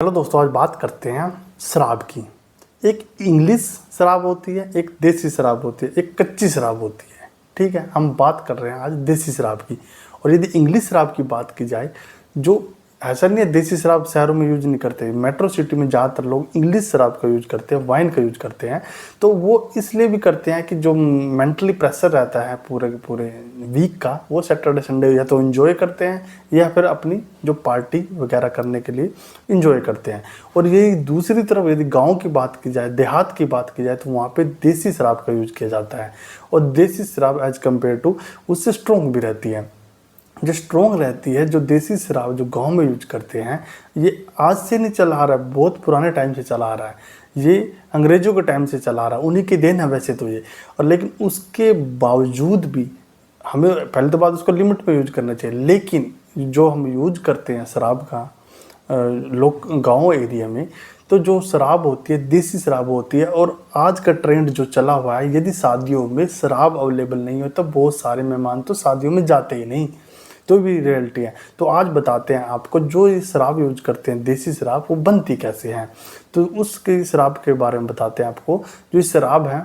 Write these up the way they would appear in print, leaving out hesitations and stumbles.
चलो दोस्तों, आज बात करते हैं शराब की। एक इंग्लिश शराब होती है, एक देसी शराब होती है, एक कच्ची शराब होती है। ठीक है, हम बात कर रहे हैं आज देसी शराब की। और यदि इंग्लिश शराब की बात की जाए, जो ऐसा नहीं है देसी शराब शहरों में यूज नहीं करते, मेट्रो सिटी में ज़्यादातर लोग इंग्लिश शराब का यूज करते हैं, वाइन का यूज करते हैं। तो वो इसलिए भी करते हैं कि जो मेंटली प्रेशर रहता है पूरे के पूरे वीक का, वो सैटरडे संडे या तो एंजॉय करते हैं या फिर अपनी जो पार्टी वगैरह करने के लिए एंजॉय करते हैं। और यही दूसरी तरफ यदि गाँव की बात की जाए, देहात की बात की जाए, तो वहाँ पर देसी शराब का यूज किया जाता है। और देसी शराब एज कम्पेयर टू उससे स्ट्रॉन्ग भी रहती है। जो स्ट्रॉन्ग रहती है, जो देसी शराब जो गांव में यूज करते हैं, ये आज से नहीं चला आ रहा है, बहुत पुराने टाइम से चला आ रहा है। ये अंग्रेज़ों के टाइम से चला आ रहा है, उन्हीं की देन है वैसे तो ये। और लेकिन उसके बावजूद भी हमें पहले तो बात उसको लिमिट में यूज करना चाहिए। लेकिन जो हम यूज करते हैं शराब का लोग गाँव एरिया में, तो जो शराब होती है देसी शराब होती है। और आज का ट्रेंड जो चला हुआ है, यदि शादियों में शराब अवेलेबल नहीं हो तो बहुत सारे मेहमान तो शादियों में जाते ही नहीं, तो भी रियलिटी है। तो आज बताते हैं आपको, जो ये शराब यूज करते हैं देसी शराब, वो बनती कैसे है। तो उसकी शराब के बारे में बताते हैं आपको। जो ये शराब है,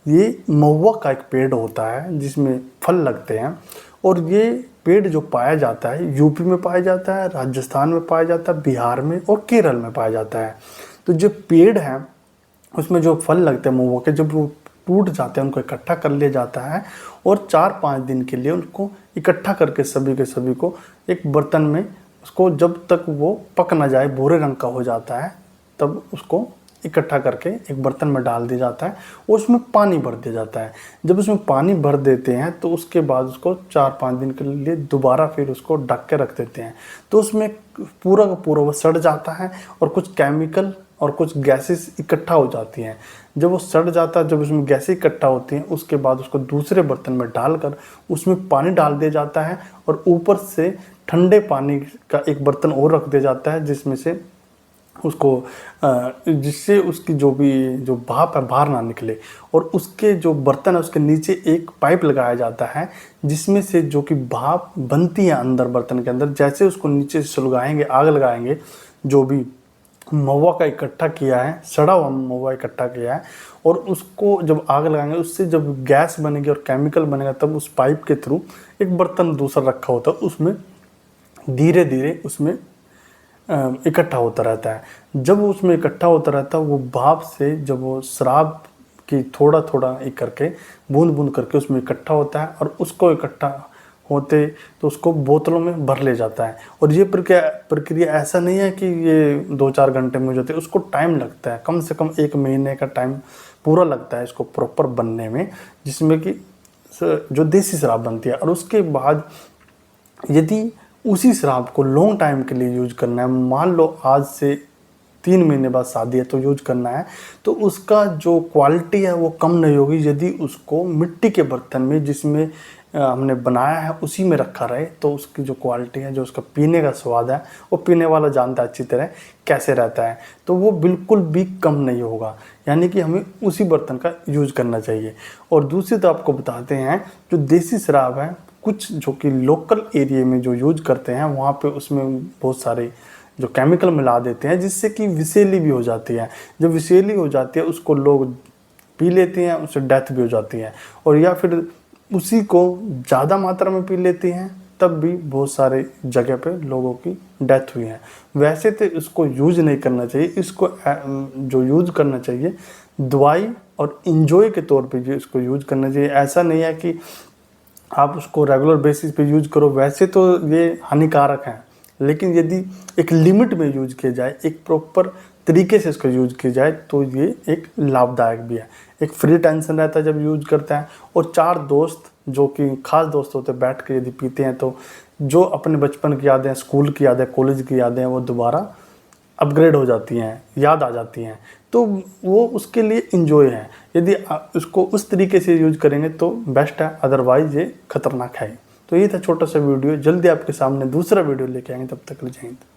ये महुआ का एक पेड़ होता है जिसमें फल लगते हैं। और ये पेड़ जो पाया जाता है यूपी में पाया जाता है, राजस्थान में पाया जाता है, बिहार में और केरल में पाया जाता है। तो जो पेड़ है उसमें जो फल लगते हैं महुआ के, जब वो टूट जाते हैं उनको इकट्ठा कर लिया जाता है। और 4-5 दिन के लिए उनको इकट्ठा करके सभी के सभी को एक बर्तन में, उसको जब तक वो पक ना जाए, भूरे रंग का हो जाता है, तब उसको इकट्ठा करके एक बर्तन में डाल दिया जाता है और उसमें पानी भर दिया जाता है। जब उसमें पानी भर देते हैं तो उसके बाद उसको 4-5 दिन के लिए दोबारा फिर उसको ढक के रख देते हैं। तो उसमें पूरा का पूरा वो सड़ जाता है और कुछ केमिकल और कुछ गैसेस इकट्ठा हो जाती हैं। जब वो सड़ जाता है, जब उसमें गैसें इकट्ठा होती हैं, उसके बाद उसको दूसरे बर्तन में डालकर उसमें पानी डाल दिया जाता है और ऊपर से ठंडे पानी का एक बर्तन और रख दिया जाता है, जिसमें से उसको जिससे उसकी जो भी जो भाप है बाहर ना निकले। और उसके जो बर्तन है उसके नीचे एक पाइप लगाया जाता है, जिसमें से जो कि भाप बनती है अंदर बर्तन के अंदर। जैसे उसको नीचे से सुलगाएंगे, आग लगाएंगे, जो भी महुआ का इकट्ठा किया है, सड़ा हुआ महुआ इकट्ठा किया है, और उसको जब आग लगाएंगे, उससे जब गैस बनेगी और केमिकल बनेगा, तब उस पाइप के थ्रू एक बर्तन दूसरा रखा होता है, उसमें धीरे धीरे उसमें इकट्ठा होता रहता है। जब उसमें इकट्ठा होता रहता है, वो भाप से जब वो शराब की थोड़ा थोड़ा एक करके बूंद बूंद करके उसमें इकट्ठा होता है, और उसको इकट्ठा होते तो उसको बोतलों में भर ले जाता है। और ये प्रक्रिया ऐसा नहीं है कि ये 2-4 घंटे में हो जाती है, उसको टाइम लगता है, कम से कम 1 महीने का टाइम पूरा लगता है इसको प्रॉपर बनने में, जिसमें कि जो देसी शराब बनती है। और उसके बाद यदि उसी शराब को लॉन्ग टाइम के लिए यूज करना है, मान लो आज से 3 महीने बाद शादी है तो यूज करना है, तो उसका जो क्वालिटी है वो कम नहीं होगी यदि उसको मिट्टी के बर्तन में जिसमें हमने बनाया है उसी में रखा रहे। तो उसकी जो क्वालिटी है, जो उसका पीने का स्वाद है, वो पीने वाला जानता है अच्छी तरह कैसे रहता है, तो वो बिल्कुल भी कम नहीं होगा। यानी कि हमें उसी बर्तन का यूज करना चाहिए। और दूसरी तो आपको बताते हैं, जो देसी शराब है, कुछ जो कि लोकल एरिया में जो यूज करते हैं, वहाँ पे उसमें बहुत सारे जो केमिकल मिला देते हैं, जिससे कि विषैली भी हो जाती है। जब विषैली हो जाती है, उसको लोग पी लेते हैं, उससे डेथ भी हो जाती है। और या फिर उसी को ज़्यादा मात्रा में पी लेती हैं, तब भी बहुत सारे जगह पे लोगों की डेथ हुई है। वैसे तो इसको यूज नहीं करना चाहिए, इसको जो यूज करना चाहिए दवाई और इंजॉय के तौर पे जो इसको यूज करना चाहिए। ऐसा नहीं है कि आप उसको रेगुलर बेसिस पे यूज करो, वैसे तो ये हानिकारक है। लेकिन यदि एक लिमिट में यूज किया जाए, एक प्रॉपर तरीके से इसको यूज किया जाए, तो ये एक लाभदायक भी है। एक फ्री टेंशन रहता है जब यूज करते हैं। और 4 दोस्त जो कि खास दोस्त होते हैं, बैठ के यदि पीते हैं, तो जो अपने बचपन की यादें, स्कूल की यादें, कॉलेज की यादें, वो दोबारा अपग्रेड हो जाती हैं, याद आ जाती हैं। तो वो उसके लिए इंजॉय है। यदि उसको उस तरीके से यूज करेंगे तो बेस्ट है, अदरवाइज ये खतरनाक है। तो ये था छोटा सा वीडियो, जल्दी आपके सामने दूसरा वीडियो लेके आएंगे, तब तक ले जाएंगे।